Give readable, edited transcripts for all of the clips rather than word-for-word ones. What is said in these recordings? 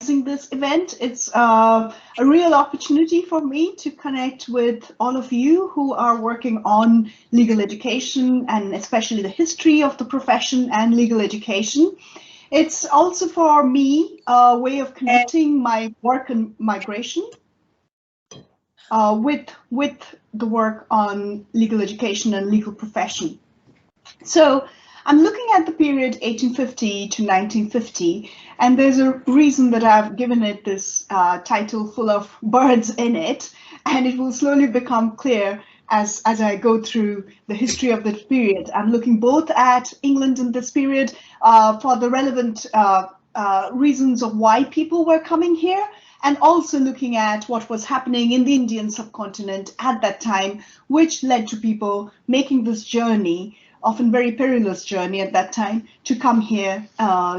this event. It's a real opportunity for me to connect with all of you who are working on legal education and especially the history of the profession and legal education. It's also for me a way of connecting my work in migration with the work on legal education and legal profession. So I'm looking at the period 1850 to 1950, and there's a reason that I've given it this title full of birds in it, and it will slowly become clear as I go through the history of this period. I'm looking both at England in this period for the relevant reasons of why people were coming here, and also looking at what was happening in the Indian subcontinent at that time, which led to people making this journey, often very perilous journey at that time, to come here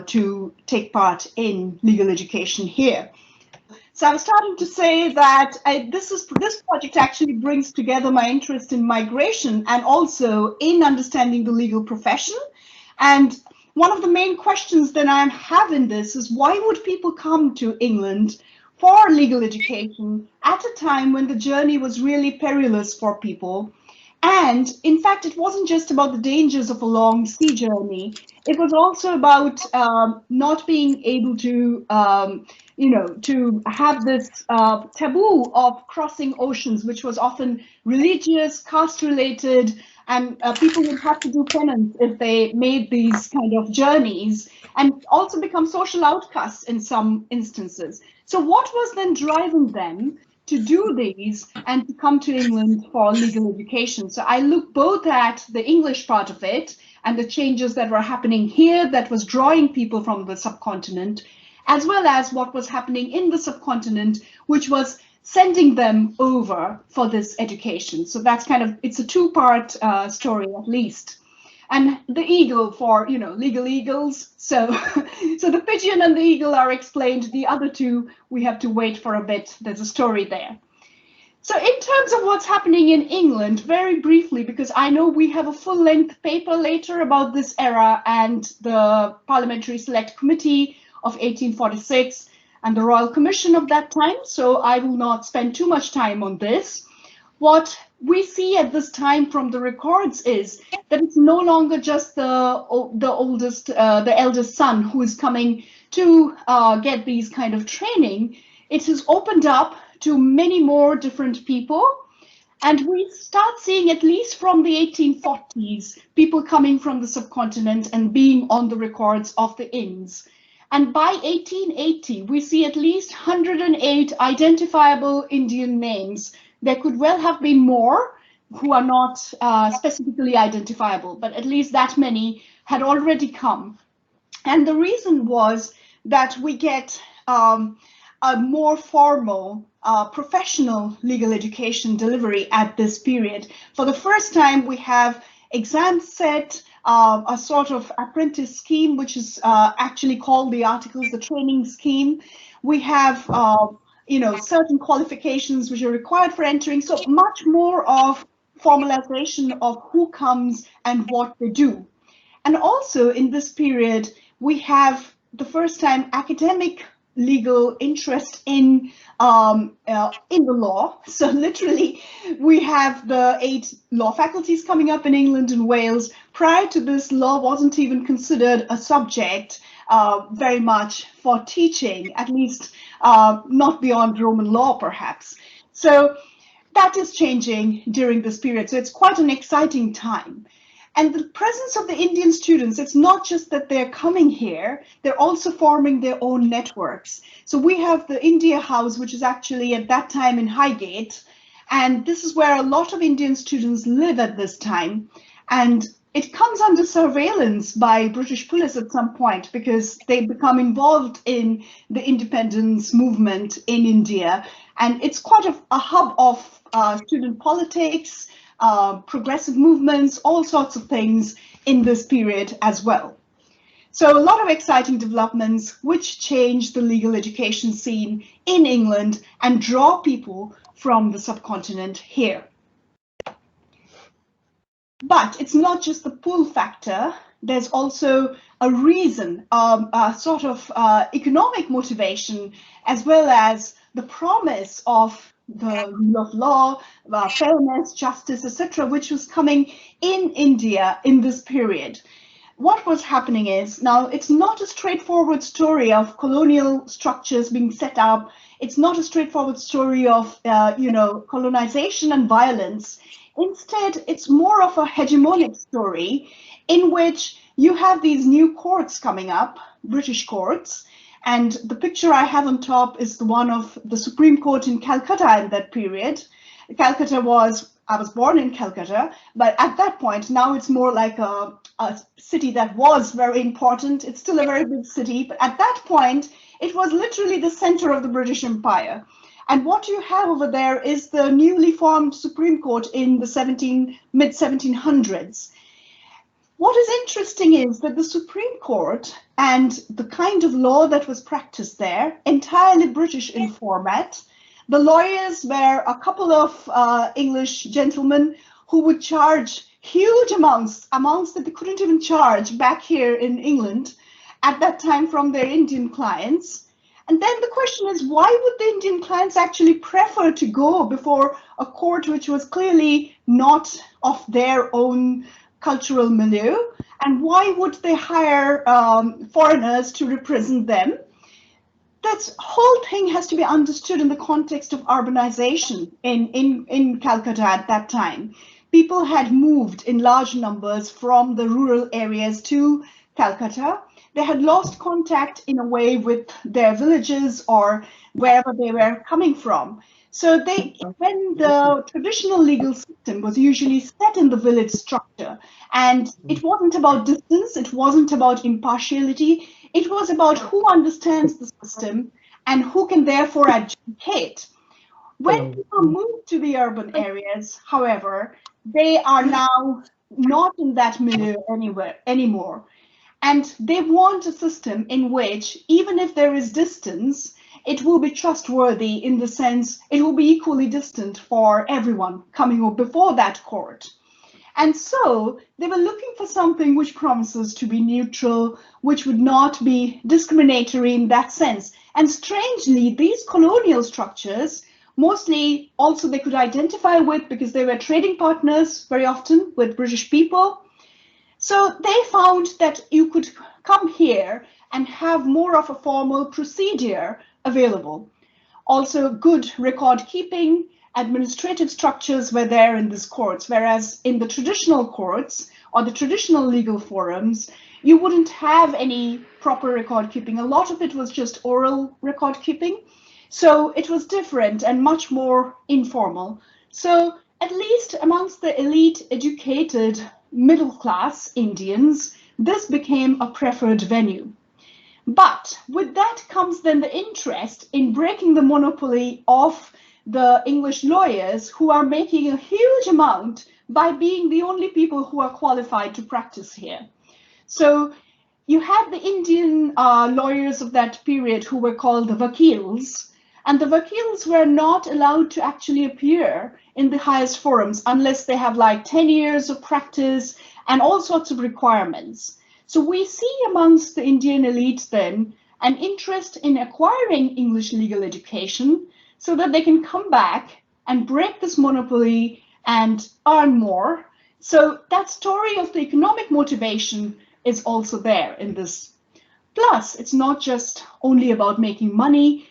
to take part in legal education here. So I was starting to say that this project actually brings together my interest in migration and also in understanding the legal profession. And one of the main questions that I have in this is, why would people come to England for legal education at a time when the journey was really perilous for people? And in fact, it wasn't just about the dangers of a long sea journey. It was also about not being able to, to have this taboo of crossing oceans, which was often religious, caste-related, and people would have to do penance if they made these kind of journeys, and also become social outcasts in some instances. So what was then driving them to do these and to come to England for legal education? So I look both at the English part of it and the changes that were happening here that was drawing people from the subcontinent, as well as what was happening in the subcontinent, which was sending them over for this education. So that's kind of, it's a two-part story at least. And the eagle for, legal eagles. So, so the pigeon and the eagle are explained. The other two, we have to wait for a bit. There's a story there. So in terms of what's happening in England, very briefly, because I know we have a full-length paper later about this era and the Parliamentary Select Committee of 1846 and the Royal Commission of that time. So I will not spend too much time on this. What we see at this time from the records is that it's no longer just the eldest son who is coming to get these kind of training. It has opened up to many more different people. And we start seeing, at least from the 1840s, people coming from the subcontinent and being on the records of the inns. And by 1880, we see at least 108 identifiable Indian names. There could well have been more who are not specifically identifiable, but at least that many had already come. And the reason was that we get a more formal, professional legal education delivery at this period. For the first time, we have exams set, a sort of apprentice scheme, which is actually called the articles, the training scheme. We have certain qualifications which are required for entering, so much more of formalization of who comes and what they do. And also in this period, we have the first time academic legal interest in the law. So literally, we have the 8 law faculties coming up in England and Wales. Prior to this, law wasn't even considered a subject very much for teaching, at least not beyond Roman law, perhaps. So that is changing during this period. So it's quite an exciting time. And the presence of the Indian students, it's not just that they're coming here, they're also forming their own networks. So we have the India House, which is actually at that time in Highgate. And this is where a lot of Indian students live at this time. And it comes under surveillance by British police at some point because they become involved in the independence movement in India. And it's quite a hub of student politics, progressive movements, all sorts of things in this period as well. So a lot of exciting developments which change the legal education scene in England and draw people from the subcontinent here. But it's not just the pull factor there's also a reason, a sort of economic motivation, as well as the promise of the rule of law, fairness, justice, etc., which was coming in India in this period. What was happening is, now it's not a straightforward story of colonial structures being set up. It's not a straightforward story of, colonization and violence. Instead, it's more of a hegemonic story in which you have these new courts coming up, British courts, and the picture I have on top is the one of the Supreme Court in Calcutta in that period. I was born in Calcutta, but at that point, now it's more like a city that was very important. It's still a very big city, but at that point, it was literally the center of the British Empire. And what you have over there is the newly formed Supreme Court in the mid-1700s. What is interesting is that the Supreme Court and the kind of law that was practiced there, entirely British in format. The lawyers were a couple of English gentlemen who would charge huge amounts that they couldn't even charge back here in England at that time from their Indian clients. And then the question is, why would the Indian clients actually prefer to go before a court which was clearly not of their own cultural milieu, and why would they hire foreigners to represent them? That whole thing has to be understood in the context of urbanization in Calcutta at that time. People had moved in large numbers from the rural areas to Calcutta. They had lost contact in a way with their villages or wherever they were coming from. So when the traditional legal system was usually set in the village structure, and it wasn't about distance, it wasn't about impartiality, it was about who understands the system and who can therefore adjudicate. When people move to the urban areas, however, they are now not in that milieu anymore. And they want a system in which, even if there is distance, it will be trustworthy in the sense it will be equally distant for everyone coming up before that court. And so they were looking for something which promises to be neutral, which would not be discriminatory in that sense. And strangely, these colonial structures, mostly also they could identify with because they were trading partners very often with British people. So they found that you could come here and have more of a formal procedure available. Also, good record keeping, administrative structures were there in these courts, whereas in the traditional courts or the traditional legal forums, you wouldn't have any proper record keeping. A lot of it was just oral record keeping. So it was different and much more informal. So at least amongst the elite, educated, middle class Indians, this became a preferred venue. But with that comes then the interest in breaking the monopoly of the English lawyers who are making a huge amount by being the only people who are qualified to practice here. So you had the Indian lawyers of that period who were called the vakils, and the vakils were not allowed to actually appear in the highest forums unless they have like 10 years of practice and all sorts of requirements. So we see amongst the Indian elite then an interest in acquiring English legal education so that they can come back and break this monopoly and earn more. So that story of the economic motivation is also there in this. Plus, it's not just only about making money.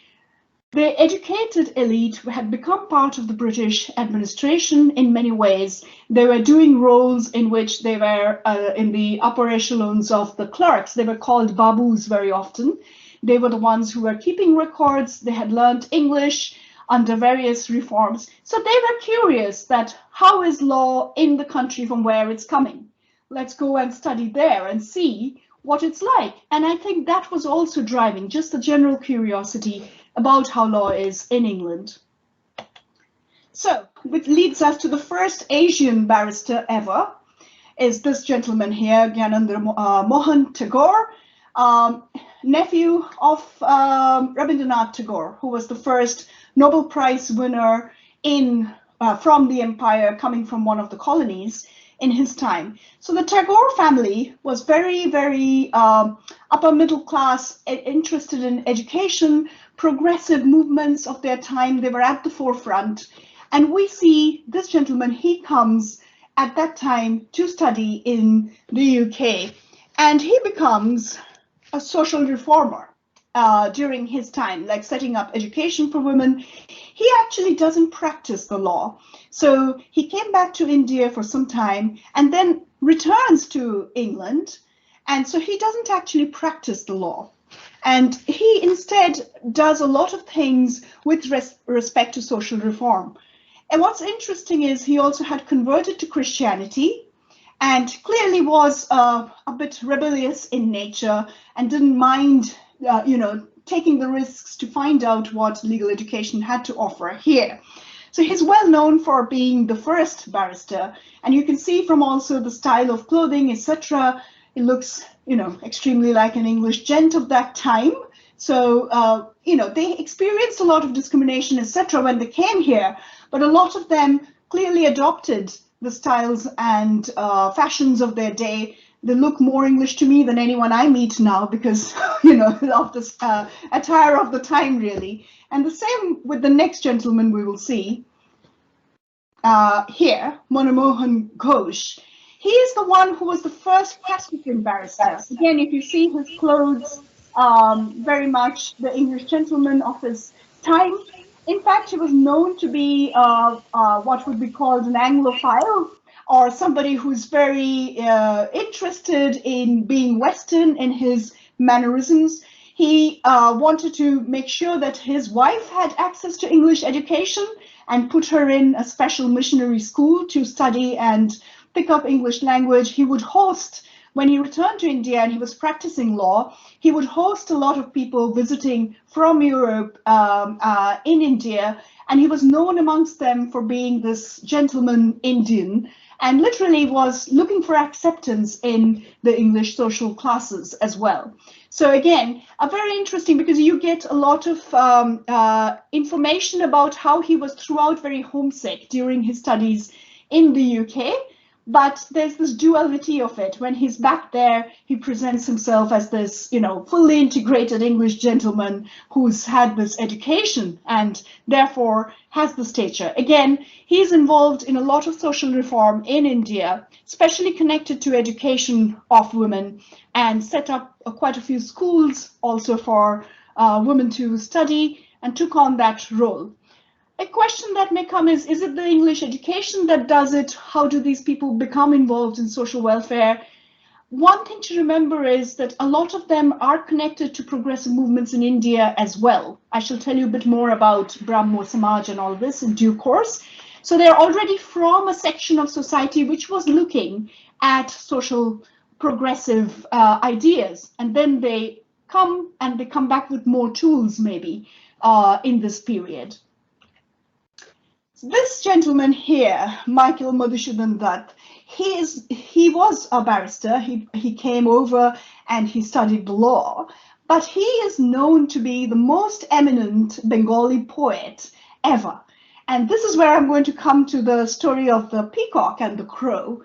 The educated elite had become part of the British administration in many ways. They were doing roles in which they were in the upper echelons of the clerks. They were called babus very often. They were the ones who were keeping records. They had learned English under various reforms. So they were curious that how is law in the country from where it's coming? Let's go and study there and see what it's like. And I think that was also driving just a general curiosity about how law is in England. So, which leads us to the first Asian barrister ever, is this gentleman here, Mohan Tagore, nephew of Rabindranath Tagore, who was the first Nobel Prize winner from the empire, coming from one of the colonies. in his time. So the Tagore family was very, very upper middle class, interested in education, progressive movements of their time. They were at the forefront. And we see this gentleman, he comes at that time to study in the UK, and he becomes a social reformer during his time, like setting up education for women. He actually doesn't practice the law. So he came back to India for some time and then returns to England. And so he doesn't actually practice the law. And he instead does a lot of things with respect to social reform. And what's interesting is he also had converted to Christianity and clearly was a bit rebellious in nature and didn't mind taking the risks to find out what legal education had to offer here. So he's well known for being the first barrister, and you can see from also the style of clothing, etc. It looks, extremely like an English gent of that time. So, they experienced a lot of discrimination, etc. when they came here, but a lot of them clearly adopted the styles and fashions of their day. They look more English to me than anyone I meet now because, of this attire of the time, really. And the same with the next gentleman we will see here, Mohan Ghosh. He is the one who was the first practicing barrister. Again, if you see his clothes, very much the English gentleman of his time. In fact, he was known to be what would be called an Anglophile, or somebody who's very interested in being Western in his mannerisms. He wanted to make sure that his wife had access to English education and put her in a special missionary school to study and pick up English language. He would host, when he returned to India and he was practicing law, he would host a lot of people visiting from Europe in India, and he was known amongst them for being this gentleman Indian, and literally was looking for acceptance in the English social classes as well. So again, very interesting because you get a lot of information about how he was throughout very homesick during his studies in the UK. But there's this duality of it. When he's back there, he presents himself as this, fully integrated English gentleman who's had this education and therefore has the stature. Again, he's involved in a lot of social reform in India, especially connected to education of women, and set up quite a few schools also for women to study, and took on that role. A question that may come is it the English education that does it? How do these people become involved in social welfare? One thing to remember is that a lot of them are connected to progressive movements in India as well. I shall tell you a bit more about Brahmo Samaj and all this in due course. So they're already from a section of society which was looking at social progressive ideas, and then they come back with more tools maybe in this period. This gentleman here, Michael Madhusudan Dutt, he was a barrister. He came over and he studied the law, but he is known to be the most eminent Bengali poet ever. And this is where I'm going to come to the story of the peacock and the crow,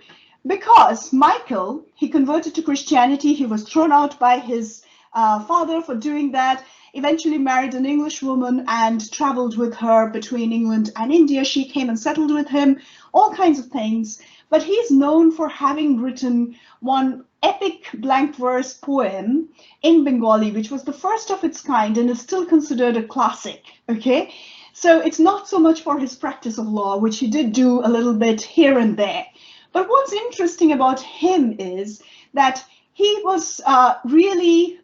because Michael, he converted to Christianity. He was thrown out by his father for doing that. Eventually married an English woman and traveled with her between England and India. She came and settled with him, all kinds of things. But he's known for having written one epic blank verse poem in Bengali, which was the first of its kind and is still considered a classic. Okay, so it's not so much for his practice of law, which he did do a little bit here and there. But what's interesting about him is that he was really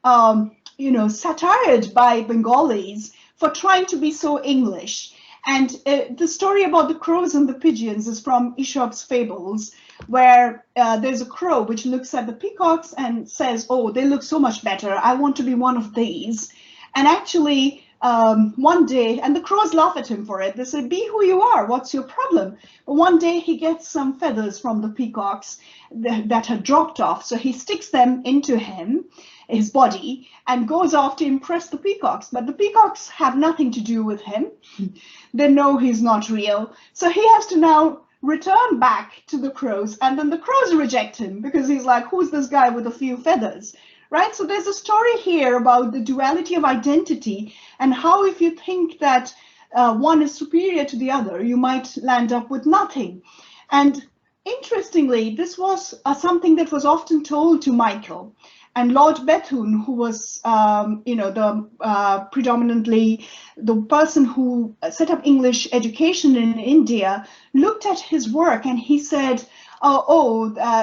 satired by Bengalis for trying to be so English. And the story about the crows and the pigeons is from Aesop's Fables, where there's a crow which looks at the peacocks and says, oh, they look so much better. I want to be one of these. And actually, one day, and the crows laugh at him for it. They say, be who you are. What's your problem? But one day he gets some feathers from the peacocks that had dropped off. So he sticks them into his body, and goes off to impress the peacocks. But the peacocks have nothing to do with him. They know he's not real. So he has to now return back to the crows, and then the crows reject him because he's like, who's this guy with a few feathers, right? So there's a story here about the duality of identity and how if you think that one is superior to the other, you might land up with nothing. And interestingly, this was something that was often told to Michael. And Lord Bethune, who was, the predominantly the person who set up English education in India, looked at his work and he said,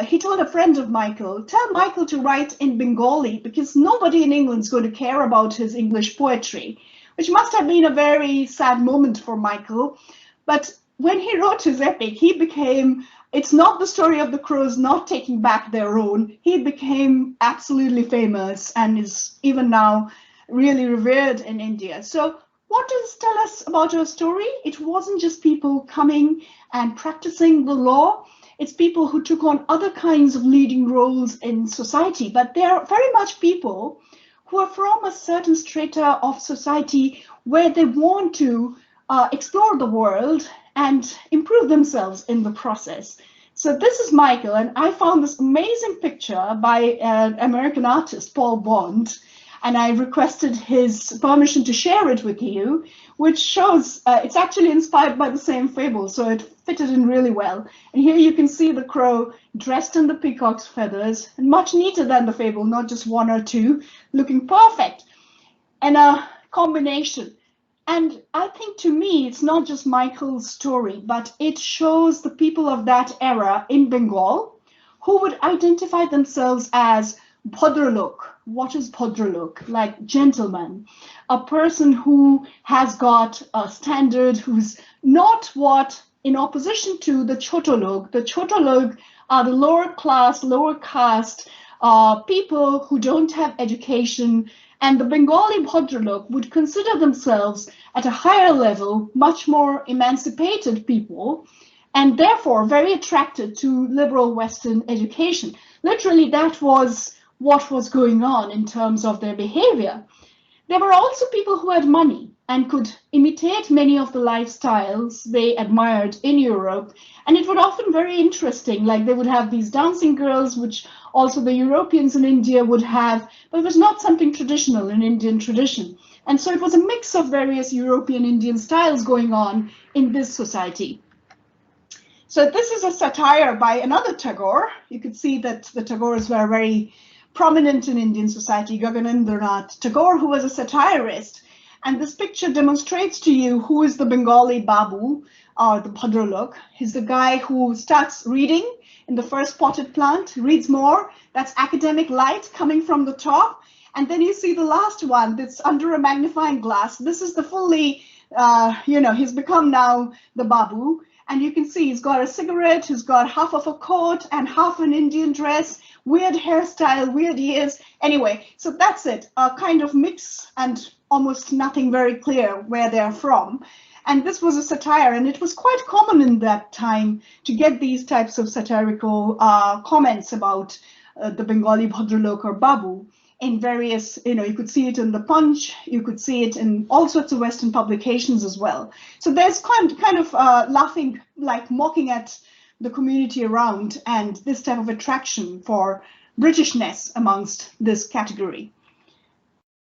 he told a friend of Michael, tell Michael to write in Bengali because nobody in England is going to care about his English poetry, which must have been a very sad moment for Michael. But when he wrote his epic, he became, it's not the story of the crows not taking back their own. He became absolutely famous and is even now really revered in India. So what does it tell us about our story? It wasn't just people coming and practicing the law. It's people who took on other kinds of leading roles in society, but they're very much people who are from a certain strata of society where they want to explore the world and improve themselves in the process. So this is Michael, and I found this amazing picture by an American artist, Paul Bond, and I requested his permission to share it with you, which shows it's actually inspired by the same fable, so it fitted in really well. And here you can see the crow dressed in the peacock's feathers, and much neater than the fable, not just one or two, looking perfect, and a combination. And I think to me, it's not just Michael's story, but it shows the people of that era in Bengal who would identify themselves as Bhadralok. What is Bhadralok? Like gentleman, a person who has got a standard, who's not what, in opposition to the Chotolog. The Chotolog are the lower class, lower caste people who don't have education, and the Bengali Bhadralok would consider themselves at a higher level, much more emancipated people, and therefore very attracted to liberal Western education. Literally, that was what was going on in terms of their behavior. There were also people who had money and could imitate many of the lifestyles they admired in Europe. And it was often very interesting, like they would have these dancing girls, which also the Europeans in India would have, but it was not something traditional in Indian tradition. And so it was a mix of various European Indian styles going on in this society. So this is a satire by another Tagore. You could see that the Tagores were very prominent in Indian society, Gaganendranath Tagore, who was a satirist. And this picture demonstrates to you who is the Bengali Babu, or the Bhadralok. He's the guy who starts reading in the first potted plant, reads more. That's academic light coming from the top. And then you see the last one that's under a magnifying glass. This is the fully, he's become now the Babu. And you can see he's got a cigarette, he's got half of a coat and half an Indian dress, weird hairstyle, weird ears. Anyway, so that's it, a kind of mix and almost nothing very clear where they're from. And this was a satire, and it was quite common in that time to get these types of satirical comments about the Bengali Bhadralok or Babu in various, you could see it in the Punch, you could see it in all sorts of Western publications as well. So there's kind of laughing, like mocking at the community around and this type of attraction for Britishness amongst this category.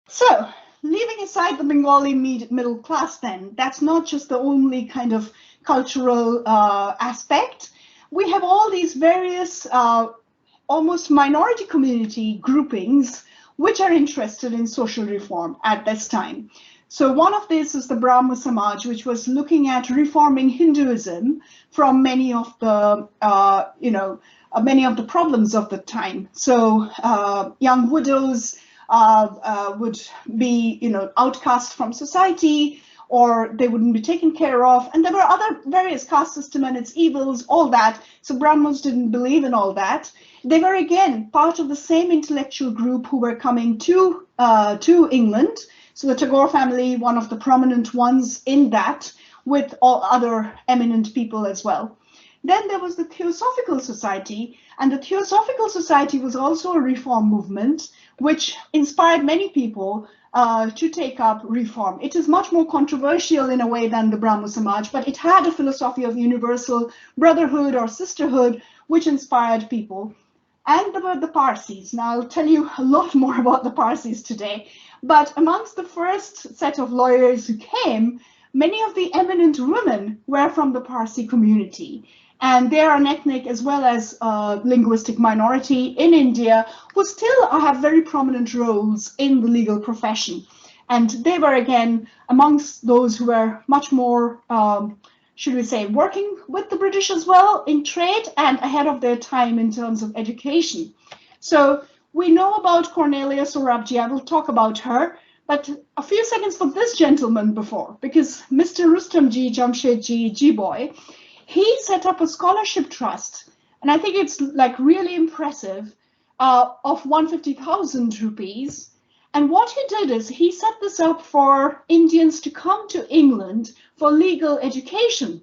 So leaving aside the Bengali middle class then, that's not just the only kind of cultural aspect. We have all these various almost minority community groupings which are interested in social reform at this time. So one of these is the Brahmo Samaj, which was looking at reforming Hinduism from many of the, many of the problems of the time. So young widows would be, outcast from society, or they wouldn't be taken care of. And there were other various caste system and its evils, all that. So Brahmins didn't believe in all that. They were, again, part of the same intellectual group who were coming to England. So the Tagore family, one of the prominent ones in that, with all other eminent people as well. Then there was the Theosophical Society, and the Theosophical Society was also a reform movement which inspired many people to take up reform. It is much more controversial in a way than the Brahmo Samaj, but it had a philosophy of universal brotherhood or sisterhood, which inspired people. And there were the Parsis. Now, I'll tell you a lot more about the Parsis today, but amongst the first set of lawyers who came, many of the eminent women were from the Parsi community. And they are an ethnic as well as linguistic minority in India who still have very prominent roles in the legal profession. And they were, again, amongst those who were much more, should we say, working with the British as well in trade and ahead of their time in terms of education. So we know about Cornelia Rubji. I will talk about her, but a few seconds for this gentleman before, because Mr. Rustamji Jamshedji Jiboy, he set up a scholarship trust, and I think it's like really impressive, of 150,000 rupees. And what he did is he set this up for Indians to come to England for legal education.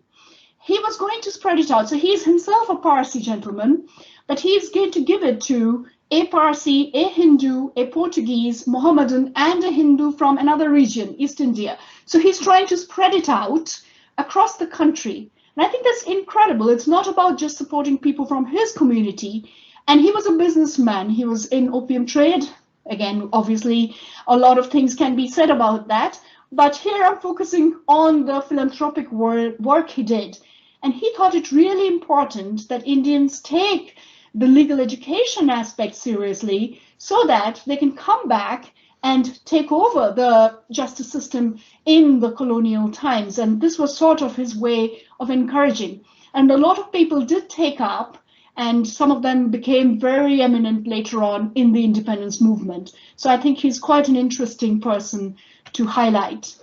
He was going to spread it out. So he's himself a Parsi gentleman, but he's going to give it to a Parsi, a Hindu, a Portuguese, Mohammedan, and a Hindu from another region, East India. So he's trying to spread it out across the country. And I think that's incredible. It's not about just supporting people from his community. And he was a businessman. He was in opium trade. Again, obviously, a lot of things can be said about that. But here I'm focusing on the philanthropic work he did. And he thought it really important that Indians take the legal education aspect seriously so that they can come back and take over the justice system in the colonial times. And this was sort of his way of encouraging. And a lot of people did take up, and some of them became very eminent later on in the independence movement. So I think he's quite an interesting person to highlight.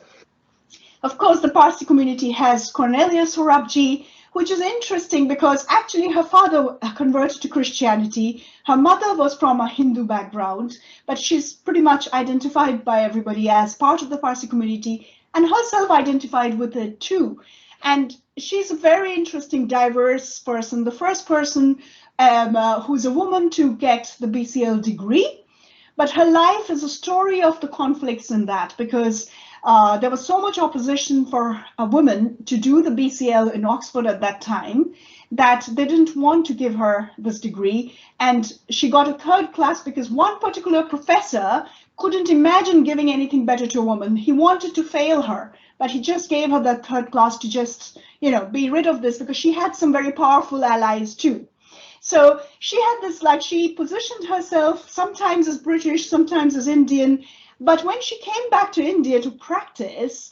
Of course, the Parsi community has Cornelia Rubji, which is interesting because actually her father converted to Christianity. Her mother was from a Hindu background, but she's pretty much identified by everybody as part of the Parsi community and herself identified with it too. And she's a very interesting, diverse person, the first person who's a woman to get the BCL degree. But her life is a story of the conflicts in that, because there was so much opposition for a woman to do the BCL in Oxford at that time that they didn't want to give her this degree. And she got a third class because one particular professor couldn't imagine giving anything better to a woman. He wanted to fail her, but he just gave her that third class to just, you know, be rid of this, because she had some very powerful allies too. So she had this, like, she positioned herself sometimes as British, sometimes as Indian. But when she came back to India to practice,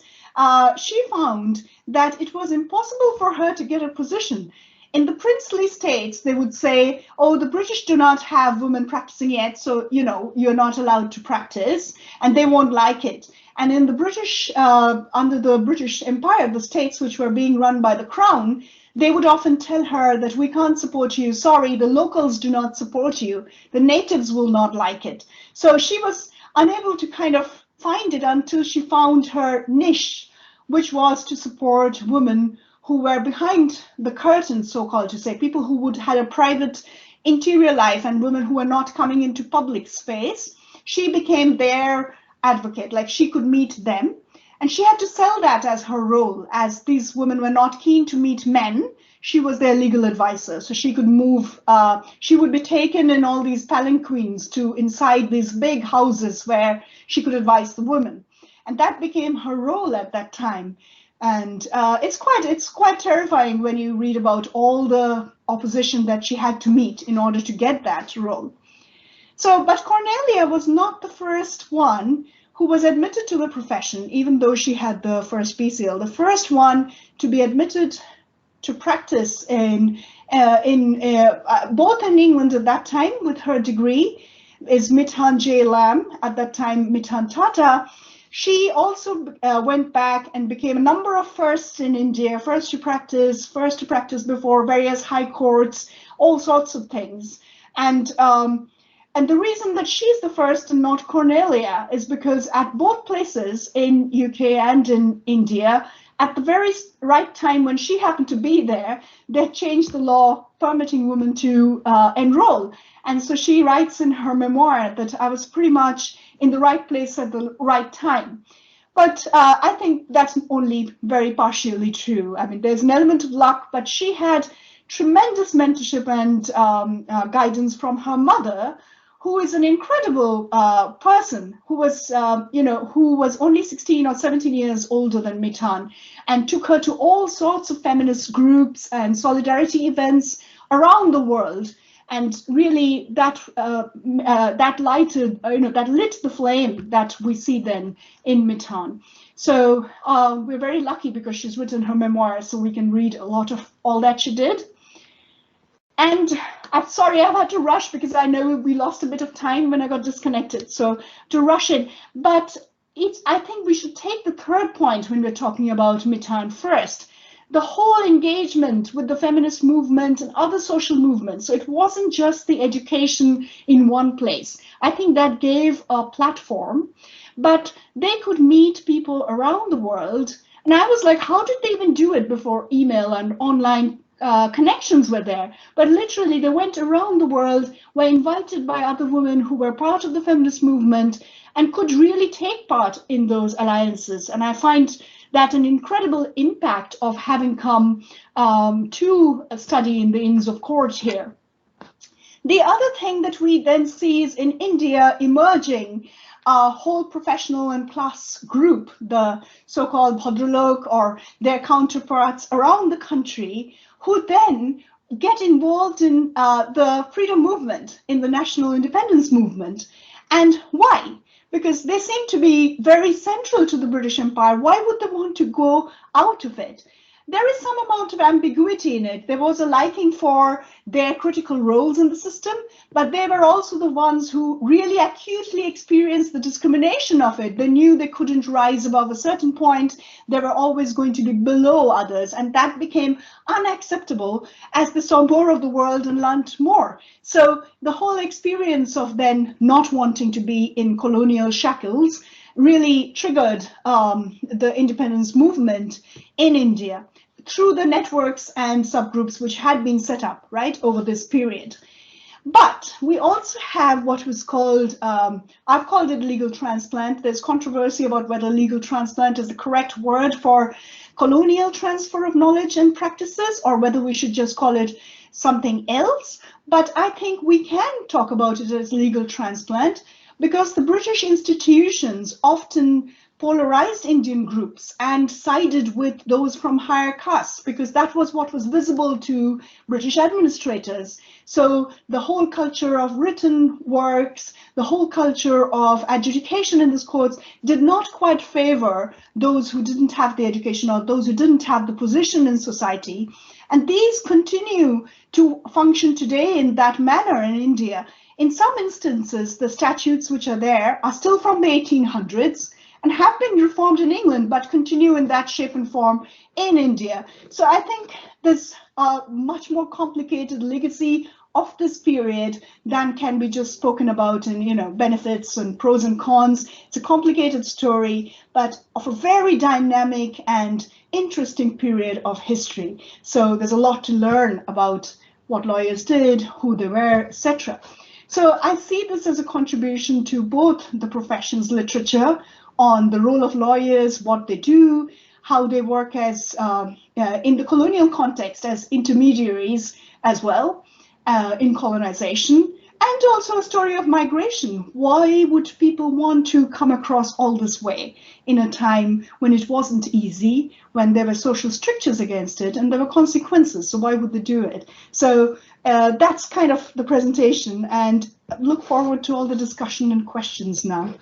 she found that it was impossible for her to get a position. In the princely states, they would say, oh, the British do not have women practicing yet, so, you know, you're not allowed to practice, and they won't like it. And in the British, under the British Empire, the states which were being run by the Crown, they would often tell her that we can't support you. Sorry, the locals do not support you. The natives will not like it. So she was unable to kind of find it until she found her niche, which was to support women who were behind the curtain, so-called, to say, people who would had a private interior life and women who were not coming into public space. She became their advocate, like she could meet them. And she had to sell that as her role, as these women were not keen to meet men. She was their legal advisor, so she could move. She would be taken in all these palanquins to inside these big houses where she could advise the women. And that became her role at that time. And it's quite terrifying when you read about all the opposition that she had to meet in order to get that role. So, but Cornelia was not the first one who was admitted to the profession, even though she had the first BCL. The first one to be admitted to practice both in England at that time with her degree is Mithan J. Lamb, at that time Mithan Tata. She also went back and became a number of firsts in India, first to practice before various high courts, all sorts of things. And the reason that she's the first and not Cornelia is because at both places in UK and in India, at the very right time when she happened to be there, they changed the law permitting women to enroll. And so she writes in her memoir that I was pretty much in the right place at the right time. But I think that's only very partially true. I mean, there's an element of luck, but she had tremendous mentorship and guidance from her mother, who is an incredible person who was, who was only 16 or 17 years older than Mithan, and took her to all sorts of feminist groups and solidarity events around the world. And really, that that lit the flame that we see then in Mithan. So we're very lucky because she's written her memoir, so we can read a lot of all that she did. And I'm sorry, I've had to rush because I know we lost a bit of time when I got disconnected. So to rush it, but I think we should take the third point when we're talking about Mithan first. The whole engagement with the feminist movement and other social movements. So it wasn't just the education in one place. I think that gave a platform, but they could meet people around the world. And I was like, how did they even do it before email and online connections were there? But literally they went around the world, were invited by other women who were part of the feminist movement and could really take part in those alliances. And I find that an incredible impact of having come to study in the Inns of Court here. The other thing that we then see is in India emerging a whole professional and class group, the so-called Bhadralok or their counterparts around the country, who then get involved in the freedom movement, in the national independence movement. And why? Because they seem to be very central to the British Empire. Why would they want to go out of it? There is some amount of ambiguity in it. There was a liking for their critical roles in the system, but they were also the ones who really acutely experienced the discrimination of it. They knew they couldn't rise above a certain point. They were always going to be below others, and that became unacceptable as they saw more of the world and learned more. So the whole experience of then not wanting to be in colonial shackles really triggered the independence movement in India through the networks and subgroups which had been set up, right, over this period. But we also have what was called, I've called it legal transplant. There's controversy about whether legal transplant is the correct word for colonial transfer of knowledge and practices, or whether we should just call it something else. But I think we can talk about it as legal transplant, because the British institutions often polarized Indian groups and sided with those from higher castes, because that was what was visible to British administrators. So the whole culture of written works, the whole culture of adjudication in these courts did not quite favor those who didn't have the education or those who didn't have the position in society. And these continue to function today in that manner in India. In some instances, the statutes which are there are still from the 1800s and have been reformed in England, but continue in that shape and form in India. So I think there's a much more complicated legacy of this period than can be just spoken about in, benefits and pros and cons. It's a complicated story, but of a very dynamic and interesting period of history. So there's a lot to learn about what lawyers did, who they were, etc. So I see this as a contribution to both the profession's literature on the role of lawyers, what they do, how they work as in the colonial context as intermediaries as well in colonization, and also a story of migration. Why would people want to come across all this way in a time when it wasn't easy, when there were social strictures against it and there were consequences? So why would they do it? So that's kind of the presentation, and look forward to all the discussion and questions now.